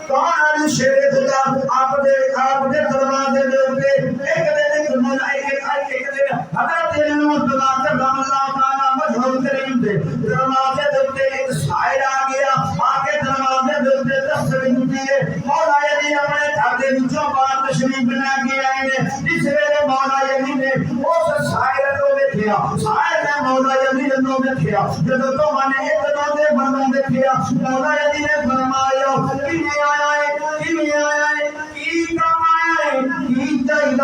کون شیر خدا آپ دے دروازے دے اوپر ایک دن حضرت مصطفیٰ کرم اللہ تعالیٰ مجھول کریم دے دروازے دے اوپر ایک شاعر آ گیا آ کے دروازے دے اوپر تصویر دیے مولا علی اپنے دھاگے وچوں باہر تشریف بنا کے آئے نے جس ویلے مولا علی نے اس شاعر کو دیکھیا شاعر نے مولا علی نو دیکھیا جدوں تو نے ایک دو دے بندوں دیکھیا مولا علی نے فرمایا کیویں آیا ہے کی کام آیا ہے کی چاہیے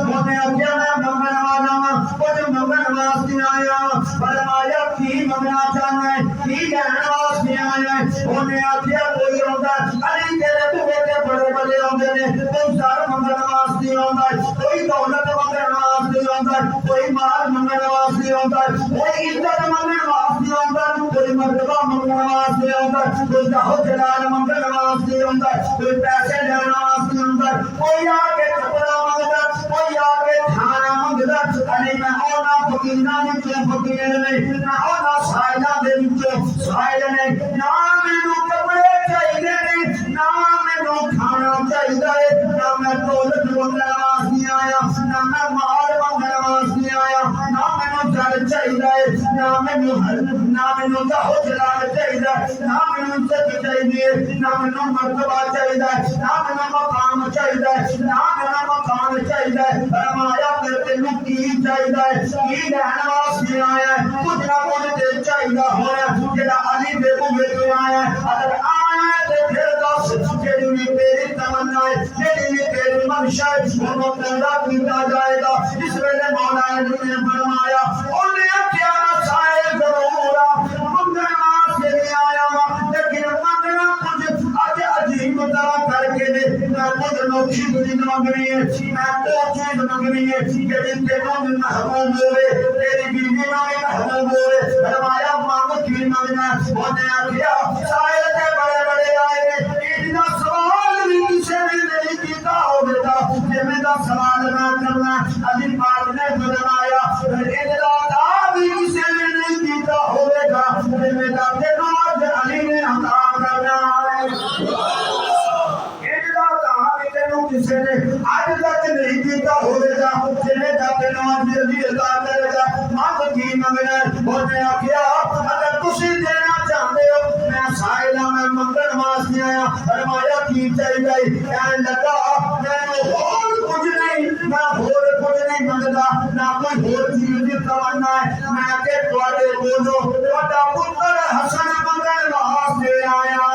انہیں آخیا میں منگن والا ہاں کچھ منگن واسطے آیا فرمایا کی منگنا چاہنا ہے کی لین واسطے آیا ہے انہیں آخیا کوئی آتا علی تیرے بوے تے بڑے بڑے آتے ہیں کوئی سر منگن واسطے آتا ہے کوئی دولت منگن واسطے آتا ہے کوئی مال منگن واسطے آتا ہے کوئی عزت منگن واسطے آتا ہے کوئی مرتبہ منگن واسطے آتا ہے کوئی جاہو جلال منگن واسطے آتا ہے کوئی پیسے لینا واسطے آتا ہے کوئی آ کے کپڑا منگتا کوئی آ کے کھانا منگتا علی میں ہونا فقیراں وچوں فقیر نہیں نہ ہونا سائلاں دے وچوں سائل نہیں نہ مینوں کپڑے چاہیے نہیں نہ مینوں کھانا چاہیے نہ میں دولت منگن واسطے آیا نہ میں مال منگن واسطے آیا نہ مینوں جل چاہیے نہ مینوں جاہو جلال چاہیے نہ مینوں عزت چاہیے نہ مینوں مرتبہ چاہیے نہ مینوں مقام چاہیے نہ مینوں مقام چاہیے فرمایا پھر تینوں کی چاہیے کی لین واسطے آیا ہے کچھ نہ کچھ تے چاہیے ہونا جڑا علی دے بوے تو آیا ہے اگر آیا ہے تے پھر دس جڑی بھی تیری تمنا ہے جڑی بھی تیری منشا ہے وہ پورا کیتا جائے گا اس ویلے مولا علی نے فرمایا انہیں کیا سائے ضرور منگن واسطے نہیں آیا لیکن منگنا کچھ اج عجیب طرح کر کے دے میں کچھ نوکھی بری منگنی ہے میں وہ چیز منگنی ہے کہ تینوں بھی محبوب ہوئے تیری بیوی نہ بھی محبوب ہوئے فرمایا مانگ کی منگنا انہیں آخیا سائے تے بڑے بڑے آئے نے اتنا سوال بھی کسی نے نہیں کیتا ہوگا کہ میرا سوال نہ کرنا علی پاک نے فرمایا اتنا بھی کسی نے نہیں کیتا ہوگا کہ میرا تینوں علی نے عطا کرنا ہے کسی نے آج تک نہیں کیتا ہوگا جنہیں جاتے نواز علی عطا کرے گا مانگ کی منگنا انہیں آخیا اگر تسی دینا چاہتے ہو میں سائلہ میں منگن واسطے آیا فرمایا کی چاہیے کہنے لگا میں اور کچھ نہیں میں اور کچھ نہیں منگتا نہ کوئی اور چیز کی تمنا ہے میں کہ تواڈے بولو تواڈا پتر حسن منگن واسطے آیا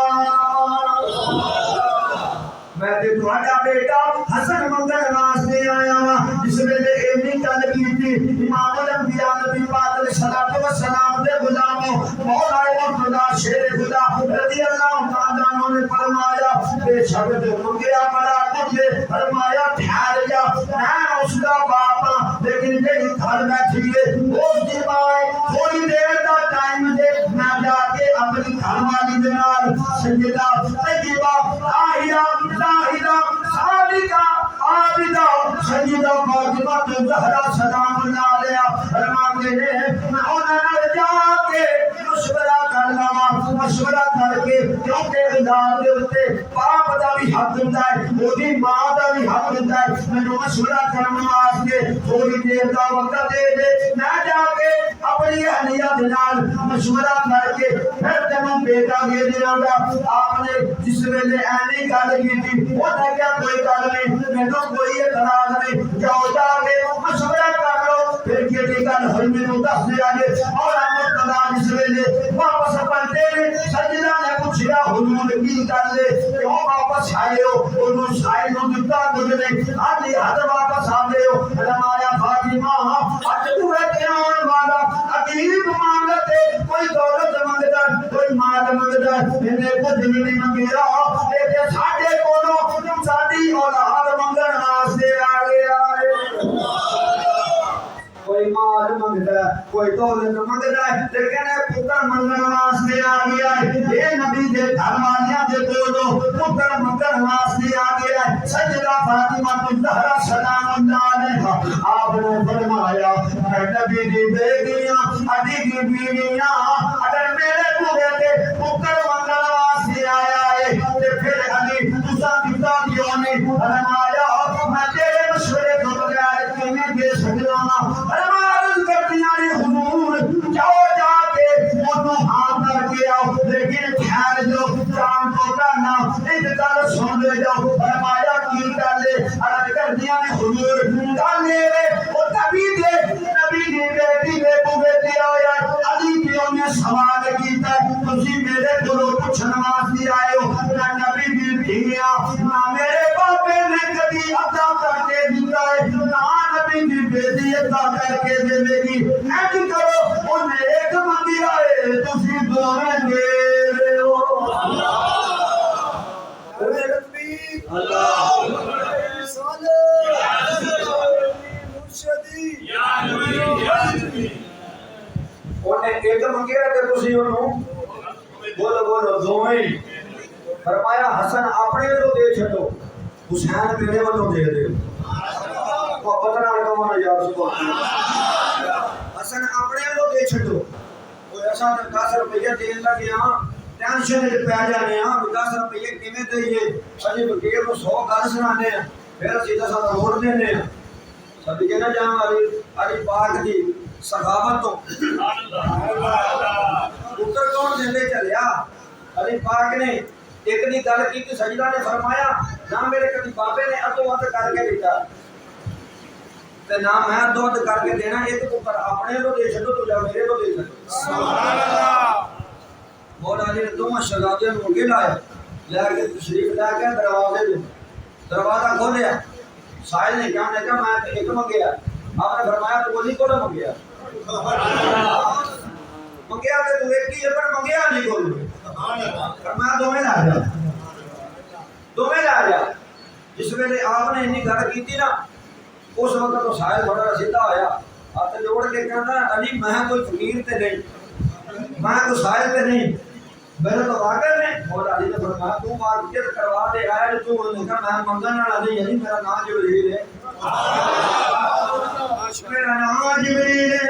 میں تے تواڈا بیٹا حسن منگن واسطے آیا ہاں جس ویلے اینی گل کیتی امام الانبیاء نبی پاک علیہ الصلوۃ والسلام دے غلاموں مولا خدا شیر خدا رضی اللہ تعالیٰ عنہ نے فرمایا بے شک تو منگیا بڑا کچھ فرمایا ٹھہر جا میں اس کا باپ ہاں لیکن جڑی گھر بیٹھی ہے اس دی ماں تھوڑی دیر دا ٹائم دے میں جا کے اپنی گھر والی دے نال سجدہ طیبہ لاہدہ صادقہ عابدہ سیدہ فاطمہ زہرا سلام اللہ علیہا فرماتے ہیں میں انہاں نال جا کے مشورہ کر لواں مشورہ کر کے کیونکہ اولاد دے اوتے باپ دا بھی حق ہوندا ہے اودی ماں دا بھی حق ہوندا ہے مینوں مشورہ کرن واسطے تھوڑی دیر دا وقت دے دے میں جا کے اپنی اہلیہ دے نال مشورہ کر کے پھر تینوں بیٹا دے دیاں گا آپ نے جس ویلے اینی گل کیتی انہاں کیا کوئی گل نہیں مینوں کوئی اعتراض نہیں جاؤ جا کے مشورہ کر لو پھر کیڑی گل ہوئی مینوں دس دیا جے اور مرتضی جس ویلے واپس پلٹے سجدہ نے پوچھیا حضور کی گل ہے کیوں واپس آئے ہو انہوں شاید نوں دتا کچھ نہیں آدھی حد واپس آ گئے ہو فرمایا فاطمہ اج تو ہے آن والا عجیب مانگت ہے کوئی دولت منگتا کوئی مال منگتا میں نے کچھ نہیں منگیا لیکن ساڈے کولوں ساڈی اولاد منگن واسطے آ گیا ہے کوئی مال منگتا ہے کوئی دولت منگتا ہے لیکن پتر منگن واسطے آ گیا ہے یہ نبی دے گھر والیاں دے کولوں پتر منگن واسطے آ گیا ہے سیدہ فاطمہ زہرا سلام اللہ علیہا آپ نے فرمایا میں نبی دی بیٹیاں علی کی بیویاں اگر میرے بوے تے سوال کیتا تسی میرے کولوں پوچھن واسطے آئے ہو نہ نبی دی دھیاں نہ میرے بابے نے کبھی عطا کر کے دتا ہے نہ نبی دی بیٹی عطا کر کے دے گی ایج کرو اونے ایک منگیا ہے تسی دوویں دے ہو اللہ ایک منگیا تے تسی اونوں بولو بولو دوویں فرمایا حسن اپنے تو دے چھڈو حسین تیرے والوں دے دے وہ پتہ نہ کہو یا رسول حسن اپنے تو دے چھڈو کوئی ایسا 10 روپیہ دین لگے ہاں ٹینشن وچ پے جانے ہاں 10 روپیہ کیویں دئیے اجے فقیر کو 100 گل سنانے ہیں پھر سیدھا سادہ روڑ دینے ہیں سب کہنا جاواں علی پاک دی سخاوت تو پتر کون زندے چلیا علی پاک نے ایک دی گل کی سجدہ نے فرمایا نہ میرے کبھی بابے نے ادو اد کر کے دیتا تے نہ میں ادو اد کر کے دینا ایک پتر اپنے تو دے چھڈو تو جا میرے تو دے چھڈو سبحان اللہ مولا علی نے دوواں شہزادیاں نوں اگے لایا لے کے تشریف لے کے دروازہ کھولیا سائل نے کہا میں ایک منگیا آپ نے فرمایا تو وہی کو منگیا منگیا تے تو ایک ہی ہے پر منگیا نہیں کوئی فرمایا دوویں لا جا دوویں لا جا جس ویلے آپ نے انی گل کیتی نا اس وقت تو سائل بڑا سیدھا ہویا ہاتھ جوڑ کے کہندا علی میں کوئی فقیر تے نہیں میں کوئی سائل تے نہیں میرے تو واقع نے مولا علی نے فرمایا تو مارکیٹ کروا دے آیا تو نے کہا میں منگن والا نہیں یعنی میرا نام جبریل ہے میرا نام جبریل ہے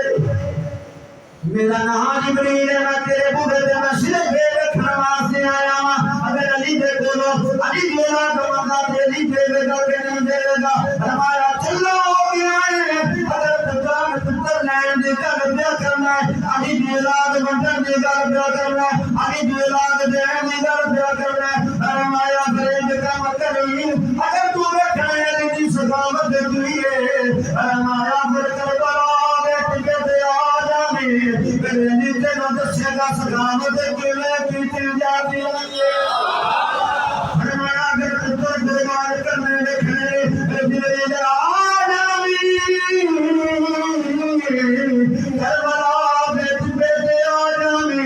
میرا نام جبریل ہے میں تیرے بوڑھے دے میں صرف بے رکھنے واسطے آیا ہوں اگر علی دے کولو علی مولا تو منگا تے علی دے گا کہ نہیں دے گا فرمایا چلو ہو گیا ہے اگر تکرار پتر لین دی گل پیا کرنا ہے علی دی اولاد بنٹن دی گل پیا کرنا ہے علی دی اولاد دین دی گل پیا کرنا ہے فرمایا کرے کام کریں اگر تو رکھنے علی دی سخاوت دی ہے فرمایا پھر کربلا میرے نیچے نہ دسے گا سخاوت کیویں کیتی جاتی ہے فرمایا اگر پتر دیوار کرنے لکھنے جبریل آجامی کربلا بیٹے آجامی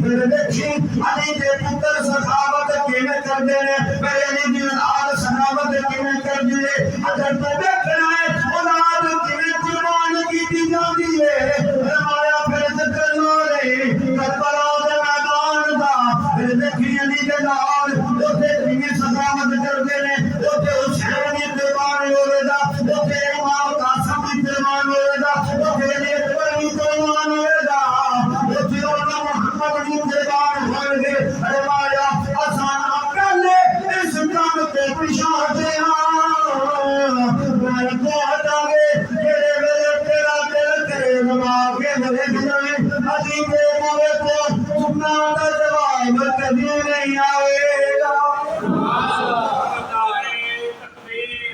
میرے دیکھی علی دے پتر سخاوت کیویں کردے نے میرے علی دی اولاد سخاوت کیویں کردی ہے اگر تو دیکھنا ہے اولاد کیویں قربان کیتی جاتی ہے فرمایا کربلا دے میدان دا پھر دیکھی علی دے نال اوتھے کیویں سخاوت کردے نے اوتھے حسین دی قربان ہوے دا اوتھے امام قاسم دی قربان ہوے دا اوتھے علی اکبر دی قربان ہوے دا اوتھے محمد دی قربان ہوے گے فرمایا آسان اکلے اس کام تے پیچھے ہٹے ہاں میں کو ہٹا گے تیرے میرے تیرا دل کرے نما کے میرے جانے علی دے موے کو سننا دا جواب کبھی نہیں آئے گا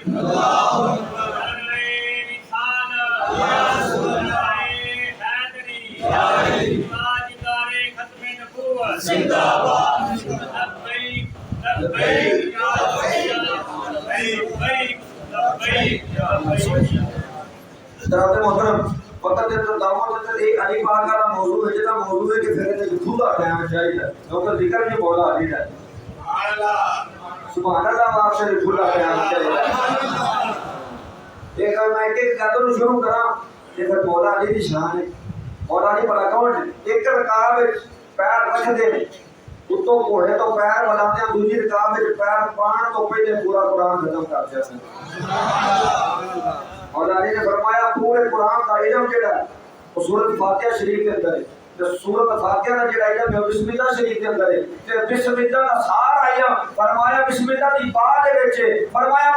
اللہ اکبر زندہ باد لبیک حضرات محترم وقت دے تو دعوت تے علی پاک کا موضوع ہے جدا موضوع ہے کہ پھر تے کھلا ٹائم چاہیے کیونکہ ذکر نہیں مولا علی دا سبحان اللہ آپ سے کھلا ٹائم چاہیے ایک میں ایک گل شروع کراں کہ پھر مولا علی دی شان ہے مولا علی بڑا کون ہے ایک رکعت وچ پیر رکھ دے اتو گھوڑے تو پیر بلاتے ہیں دوسری رکعت وچ پیر پان تو پہلے پورا قرآن ختم کر دیا سبحان اور علی نے فرمایا پورے قرآن کا علم جڑا ہے وہ سورۃ فاتحہ شریف کے اندر ہے تے سورۃ فاتحہ کا جڑا علم ہے بسم اللہ شریف کے اندر ہے تے بسم اللہ کا سارا علم فرمایا بسم اللہ دی با دے وچ فرمایا